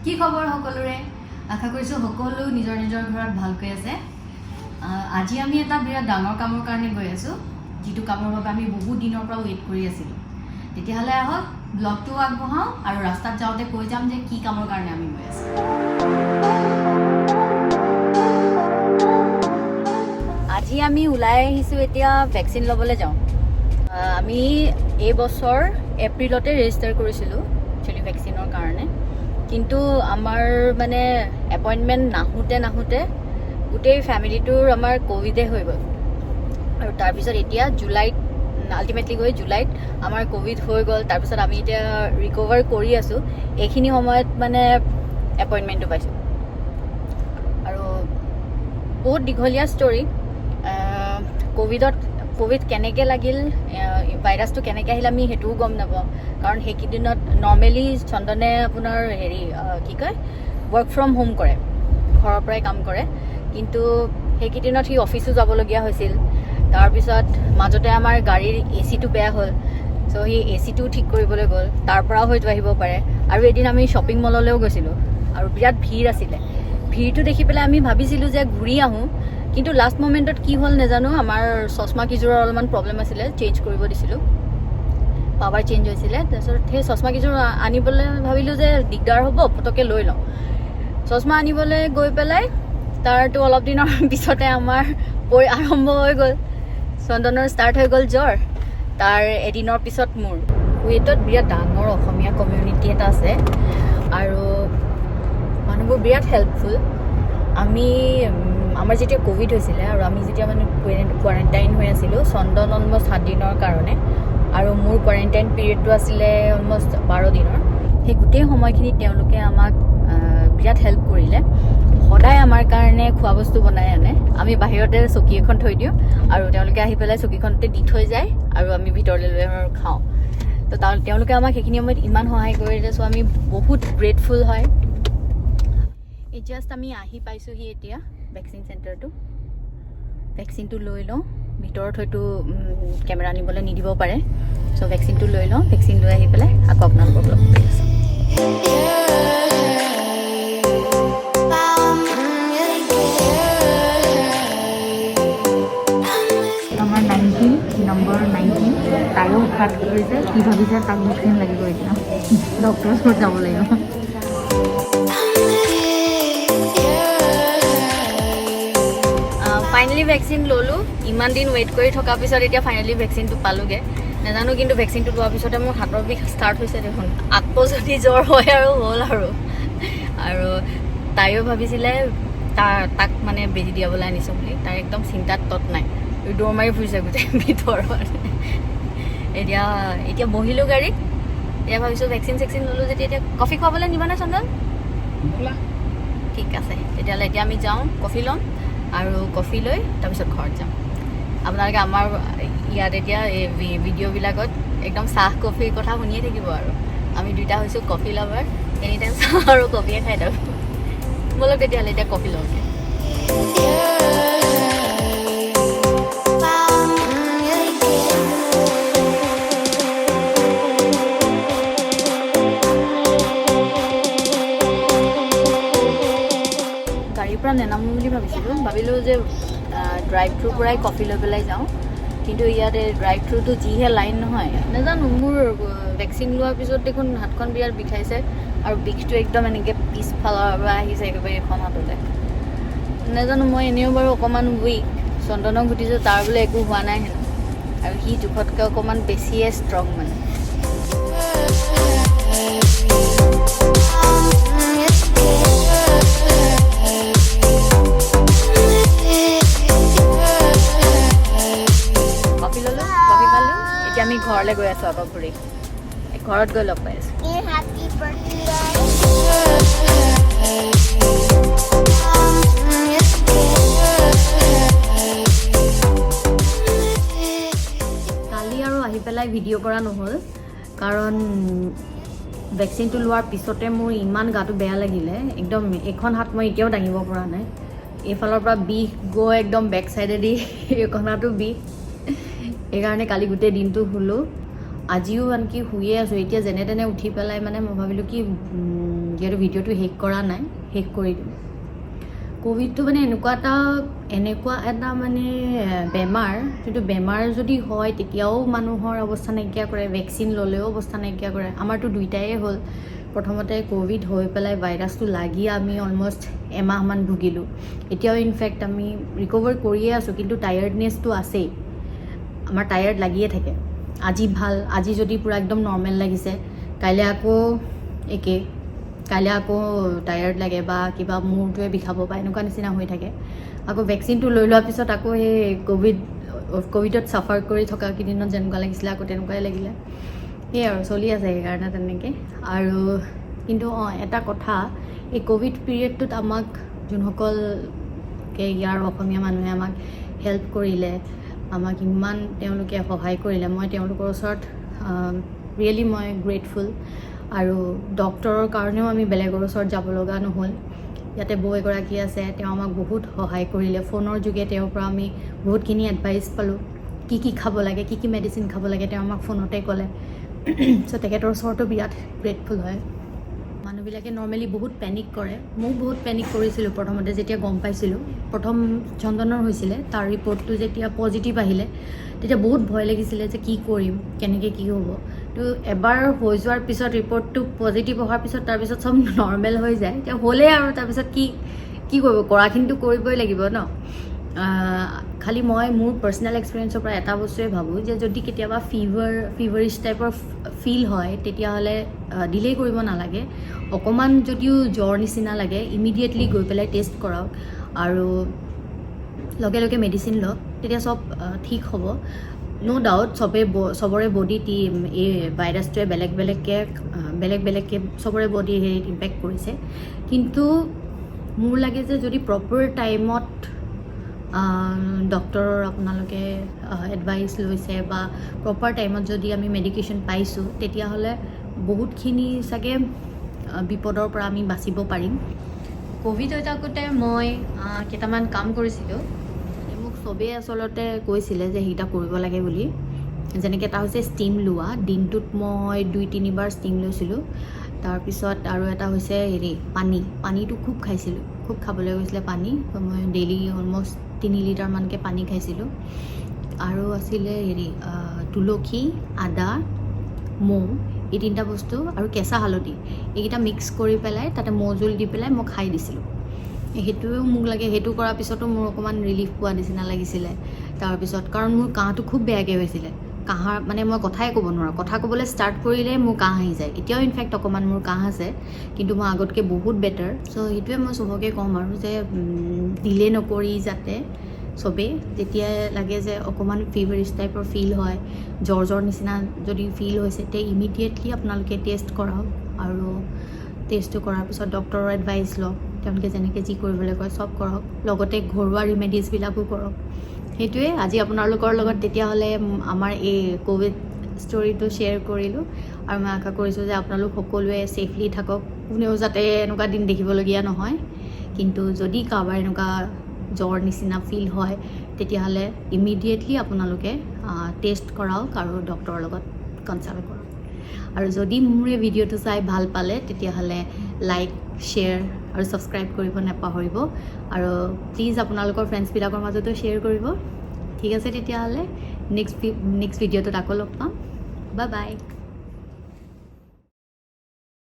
কি খবৰ সকলোৰে আশা কৰিছো সকলো নিজৰ নিজৰ ঘৰত ভালকৈ আছে আজি আমি এটা বিৰাট ডাঙৰ কামৰ কাৰণে গৈ আছো যেটো কামৰ বাবে আমি বহুত দিনৰ পৰা ওয়েট কৰি আছিলো তেতিয়াহলে আহক ব্লগটো আগবঢ়াও আৰু ৰাস্তাত যাওঁতে কৈ যাম যে কি কামৰ কাৰণে আমি গৈ আছো আজি আমি ওলাই আহিছো এতিয়া ভ্যাকসিন লবলৈ যাওঁ আমি এই বছৰ এপ্ৰিলতে ৰেজিষ্টাৰ কৰিছিলো একচুয়ালি ভ্যাকসিনৰ কাৰণে কিন্তু আমাৰ মানে এপয়েন্টমেন্ট নাহুতে গোটেই ফ্যামিলিটোৰ আমাৰ কোভিডে হৈ গ'ল আৰু তাৰ পিছত এতিয়া জুলাইত আলটিমেটলি গৈ জুলাইত আমাৰ কোভিড হৈ গ'ল তাৰ পিছত আমি এতিয়া ৰিকভাৰ কৰি আছো এইখিনি সময়ত মানে এপয়েন্টমেন্টটো পাইছো আৰু বহুত দীঘলীয়া ষ্টৰী কোভিড কেনেকৈ লাগিল ভাইৰাছটো কেনেকৈ আহিল আমি হেতুও গম নাপাওঁ কাৰণ সেইকেইদিনত নৰ্মেলি চন্দনে আপোনাৰ হেৰি কি কয় ৱৰ্ক ফ্ৰম হোম কৰে ঘৰৰ পৰাই কাম কৰে কিন্তু সেইকেইদিনত সি অফিচো যাবলগীয়া হৈছিল তাৰপিছত মাজতে আমাৰ গাড়ীৰ এচিটো বেয়া হ'ল চ' সি এচিটো ঠিক কৰিবলৈ গ'ল তাৰ পৰাও হয়তো আহিব পাৰে আৰু এদিন আমি শ্বপিং মললৈও গৈছিলোঁ আৰু বিৰাট ভিৰ আছিলে ভিৰটো দেখি পেলাই আমি ভাবিছিলোঁ যে ঘূৰি আহোঁ কিন্তু লাষ্ট মোমেন্টত কি হ'ল নাজানো আমাৰ চশমা কিজোৰৰ অলপমান প্ৰব্লেম আছিলে চেঞ্জ কৰিব দিছিলোঁ পাৱাৰ চেঞ্জ হৈছিলে তাৰপিছত সেই চশমা কিজোৰ আনিবলৈ ভাবিলোঁ যে দিগদাৰ হ'ব পটককৈ লৈ লওঁ চশমা আনিবলৈ গৈ পেলাই তাৰতো অলপ দিনৰ পিছতে আমাৰ আৰম্ভ হৈ গ'ল চন্দনৰ ষ্টাৰ্ট হৈ গ'ল জ্বৰ তাৰ এদিনৰ পিছত মোৰ কুৱেইটত বিৰাট ডাঙৰ অসমীয়া কমিউনিটি এটা আছে আৰু মানুহবোৰ বিৰাট হেল্পফুল আমি আমাৰ যেতিয়া কোভিড হৈছিলে আৰু আমি যেতিয়া মানে কোৱাৰেণ্টাইন হৈ আছিলোঁ চন্দন অলমষ্ট 7 দিনৰ কাৰণে আৰু মোৰ কোৱাৰেণ্টাইন পিৰিয়ডটো আছিলে অলমষ্ট 12 দিনৰ সেই গোটেই সময়খিনিত তেওঁলোকে আমাক বিৰাট হেল্প কৰিলে সদায় আমাৰ কাৰণে খোৱা বস্তু বনাই আনে আমি বাহিৰতে চকী এখন থৈ দিওঁ আৰু তেওঁলোকে আহি পেলাই চকীখনতে দি থৈ যায় আৰু আমি ভিতৰলৈ লৈ খাওঁ তো তেওঁলোকে আমাক সেইখিনি সময়ত ইমান সহায় কৰিলে চ' আমি বহুত গ্ৰেটফুল হয় জাষ্ট আমি আহি পাইছোঁহি এতিয়া ভ্যাকসিন চেণ্টাৰটো ভ্যাকসিনটো লৈ লওঁ ভিতৰত হয়তো কেমেৰা নিবলৈ নিদিব পাৰে চ' ভ্যাকসিনটো লৈ লওঁ ভ্যাকসিন লৈ আহি পেলাই আকৌ আপোনালোকক লগ কৰি আছোঁ আমাৰ 19 নম্বৰ 19 তাইও উৎপাত কৰিছে কি ভাবিছে তাক ভেকচিন লাগিব এতিয়া ডক্টৰৰ ওচৰত যাব লাগিব ফাইনেলি ভেকচিন ল'লোঁ ইমান দিন ৱেইট কৰি থকাৰ পিছত এতিয়া ফাইনেলি ভেকচিনটো পালোঁগৈ নাজানো কিন্তু ভেকচিনটো লোৱাৰ পিছতে মোৰ হাতৰ বিষ ষ্টাৰ্ট হৈছে দেখোন আকৌ যদি জ্বৰ হয় আৰু হ'ল আৰু তাইও ভাবিছিলে তাক মানে বেজি দিয়াবলৈ আনিছোঁ বুলি তাই একদম চিন্তাত তত নাই দৌৰ মাৰি ফুৰিছে গোটেই ভিতৰত এতিয়া বহিলোঁ গাড়ীত এতিয়া ভাবিছোঁ ভেকচিন ল'লোঁ যেতিয়া এতিয়া কফি খুৱাবলৈ নিবানে চন্দন ঠিক আছে তেতিয়াহ'লে এতিয়া আমি যাওঁ কফি ল'ম আৰু কফি লৈ তাৰপিছত ঘৰত যাম আপোনালোকে আমাৰ ইয়াত এতিয়া এই ভিডিঅ'বিলাকত একদম চাহ কফিৰ কথা শুনিয়ে থাকিব আৰু আমি দুইটা হৈছোঁ কফি লাভাৰ এনি টাইম চাহ আৰু কফিয়ে খাই থাকোঁ ব'লক তেতিয়াহ'লে এতিয়া কফি লওঁগৈ গাড়ীৰ পৰা নেনামো বুলি ভাবিলোঁ যে ড্ৰাইভ থ্ৰুৰ পৰাই কফি লৈ পেলাই যাওঁ কিন্তু ইয়াতে ড্ৰাইভ থ্ৰুটো যিহে লাইন নহয় নাজানো মোৰ ভেকচিন লোৱাৰ পিছত দেখোন হাতখন বিৰাট বিষাইছে আৰু বিষটো একদম এনেকৈ পিছফালৰ পৰা আহিছে একেবাৰে এখন হাততে নাজানো মই এনেও বাৰু অকণমান উইক চন্দনক সুধিছোঁ তাৰ বোলে একো হোৱা নাই হেনো আৰু সি জোখতকৈ অকণমান বেছিয়ে ষ্ট্ৰং মানে এতিয়া আমি ঘৰলৈ গৈ আছোঁ আকৌ ঘূৰি ঘৰত গৈ লগ পাই আছোঁ কালি আৰু আহি পেলাই ভিডিঅ' কৰা নহ'ল কাৰণ ভেকচিনটো লোৱাৰ পিছতে মোৰ ইমান গাটো বেয়া লাগিলে একদম এখন হাত মই এতিয়াও দাঙিব পৰা নাই এইফালৰ পৰা বিষ গৈ একদম বেক চাইডেদি এইখন হাতো বিষ সেইকাৰণে কালি গোটেই দিনটো শুলোঁ আজিও আনকি শুয়ে আছোঁ এতিয়া যেনে তেনে উঠি পেলাই মানে মই ভাবিলোঁ কি যিহেতু ভিডিঅ'টো শেষ কৰা নাই শেষ কৰি দিম কোভিডটো মানে এনেকুৱা এটা মানে বেমাৰ যিটো বেমাৰ যদি হয় তেতিয়াও মানুহৰ অৱস্থা নাইকিয়া কৰে ভেকচিন ল'লেও অৱস্থা নাইকিয়া কৰে আমাৰতো দুইটাই হ'ল প্ৰথমতে কোভিড হৈ পেলাই ভাইৰাছটো লাগি আমি অলমষ্ট এমাহমান ভুগিলোঁ এতিয়াও ইনফেক্ট আমি ৰিকভাৰ কৰিয়ে আছোঁ কিন্তু টায়াৰ্ডনেছটো আছেই আমাৰ টায়াৰ্ড লাগিয়ে থাকে আজি ভাল আজি যদি পূৰা একদম নৰ্মেল লাগিছে কাইলৈ আকৌ একে কাইলৈ আকৌ টায়াৰ্ড লাগে বা কিবা মূৰটোৱে বিষাব বা এনেকুৱা নিচিনা হৈ থাকে আকৌ ভেকচিনটো লৈ লোৱাৰ পিছত আকৌ সেই কোভিডত চাফাৰ কৰি থকা কেইদিনত যেনেকুৱা লাগিছিলে আকৌ তেনেকুৱাই লাগিলে সেয়াই আৰু চলি আছে সেইকাৰণে তেনেকৈ আৰু কিন্তু এটা কথা এই কোভিড পিৰিয়ডটোত আমাক যোনসকলকে ইয়াৰ অসমীয়া মানুহে আমাক হেল্প কৰিলে আমাক ইমান তেওঁলোকে সহায় কৰিলে মই তেওঁলোকৰ ওচৰত ৰিয়েলি মই গ্ৰেটফুল আৰু ডক্টৰৰ কাৰণেও আমি বেলেগৰ ওচৰত যাব লগা নহ'ল ইয়াতে বৌ এগৰাকী আছে তেওঁ আমাক বহুত সহায় কৰিলে ফোনৰ যোগে তেওঁৰ পৰা আমি বহুতখিনি এডভাইচ পালোঁ কি খাব লাগে কি মেডিচিন খাব লাগে তেওঁ আমাক ফোনতে ক'লে চ' তেখেতৰ ওচৰতো বিৰাট গ্ৰেটফুল হয় মানুহবিলাকে নৰ্মেলি বহুত পেনিক কৰে ময়ো বহুত পেনিক কৰিছিলোঁ প্ৰথমতে যেতিয়া গম পাইছিলোঁ প্ৰথম চন্দনৰ হৈছিলে তাৰ ৰিপৰ্টটো যেতিয়া পজিটিভ আহিলে তেতিয়া বহুত ভয় লাগিছিলে যে কি কৰিম কেনেকৈ কি হ'ব তো এবাৰ হৈ যোৱাৰ পিছত ৰিপৰ্টটো পজিটিভ অহাৰ পিছত তাৰপিছত চব নৰ্মেল হৈ যায় এতিয়া হ'লেই আৰু তাৰপিছত কি কৰিব কৰাখিনিতো কৰিবই লাগিব ন খালি মই মোৰ পাৰ্চনেল এক্সপিৰিয়েঞ্চৰ পৰা এটা বস্তুৱে ভাবোঁ যে যদি কেতিয়াবা ফিভাৰিছ টাইপৰ ফিল হয় তেতিয়াহ'লে ডিলে কৰিব নালাগে অকণমান যদিও জ্বৰ নিচিনা লাগে ইমিডিয়েটলি গৈ পেলাই টেষ্ট কৰাওক আৰু লগে লগে মেডিচিন লওক তেতিয়া চব ঠিক হ'ব নো ডাউট চবৰে বডিত এই ভাইৰাছটোৱে বেলেগ বেলেগকৈ চবৰে বডি হেৰিত ইম্পেক্ট কৰিছে কিন্তু মোৰ লাগে যে যদি প্ৰপাৰ টাইমত ডক্টৰৰ আপোনালোকে এডভাইচ লৈছে বা প্ৰপাৰ টাইমত যদি আমি মেডিকেশ্যন পাইছোঁ তেতিয়াহ'লে বহুতখিনি চাগে বিপদৰ পৰা আমি বাচিব পাৰিম কোভিড হৈ থাকোঁতে মই কেইটামান কাম কৰিছিলোঁ মোক চবেই আচলতে কৈছিলে যে সেইটা কৰিব লাগে বুলি যেনেকৈ এটা হৈছে ষ্টিম লোৱা দিনটোত মই 2-3 বাৰ ষ্টিম লৈছিলোঁ তাৰপিছত আৰু এটা হৈছে পানীটো খুব খাইছিলোঁ খুব খাবলৈ গৈছিলে পানী মই ডেইলি অলমষ্ট 3 লিটাৰমানকৈ পানী খাইছিলোঁ আৰু আছিলে তুলসী আদা মৌ এই 3টা বস্তু আৰু কেঁচা হালধি এইকেইটা মিক্স কৰি পেলাই তাতে মৌজোল দি পেলাই মই খাই দিছিলোঁ সেইটোৱেও মোক লাগে সেইটো কৰাৰ পিছতো মোৰ অকণমান ৰিলিফ পোৱা নিচিনা লাগিছিলে তাৰপিছত কাৰণ মোৰ কাহটো খুব বেয়াকৈ হৈছিলে কাহৰ মানে মই কথাই ক'ব নোৱাৰোঁ কথা ক'বলৈ ষ্টাৰ্ট কৰিলে মোৰ কাহ আহি যায় এতিয়াও ইনফেক্ট অকণমান মোৰ কাহ আছে কিন্তু মই আগতকৈ বহুত বেটাৰ চ' সেইটোৱে মই চবকে ক'ম আৰু যে ডিলে নকৰি যাতে চবেই যেতিয়াই লাগে যে অকণমান ফিভাৰিছ টাইপৰ ফিল হয় জ্বৰ নিচিনা যদি ফিল হৈছে তে ইমিডিয়েটলি আপোনালোকে টেষ্ট কৰাওক আৰু টেষ্টটো কৰাৰ পিছত ডক্টৰৰ এডভাইচ লওক তেওঁলোকে যেনেকৈ যি কৰিবলৈ কয় চব কৰক লগতে ঘৰুৱা ৰিমেডিজবিলাকো কৰক সেইটোৱে আজি আপোনালোকৰ লগত তেতিয়াহ'লে আমাৰ এই কোভিড ষ্টৰিটো শ্বেয়াৰ কৰিলোঁ আৰু মই আশা কৰিছোঁ যে আপোনালোক সকলোৱে ছেফলি থাকক কোনেও যাতে এনেকুৱা দিন দেখিবলগীয়া নহয় কিন্তু যদি কাৰোবাৰ এনেকুৱা জ্বৰ নিচিনা ফিল হয় তেতিয়াহ'লে ইমিডিয়েটলি আপোনালোকে টেষ্ট কৰাওক আৰু ডক্টৰৰ লগত কনচাল্ট কৰক আৰু যদি মোৰ এই ভিডিঅ'টো চাই ভাল পালে তেতিয়াহ'লে লাইক শ্বেয়াৰ আৰু ছাবস্ক্ৰাইব কৰিব নাপাহৰিব আৰু প্লিজ আপোনালোকৰ ফ্ৰেণ্ডছবিলাকৰ মাজতো শ্বেয়াৰ কৰিব ঠিক আছে তেতিয়াহ'লে নেক্সট ভিডিঅ'টোত আকৌ লগ পাম বাই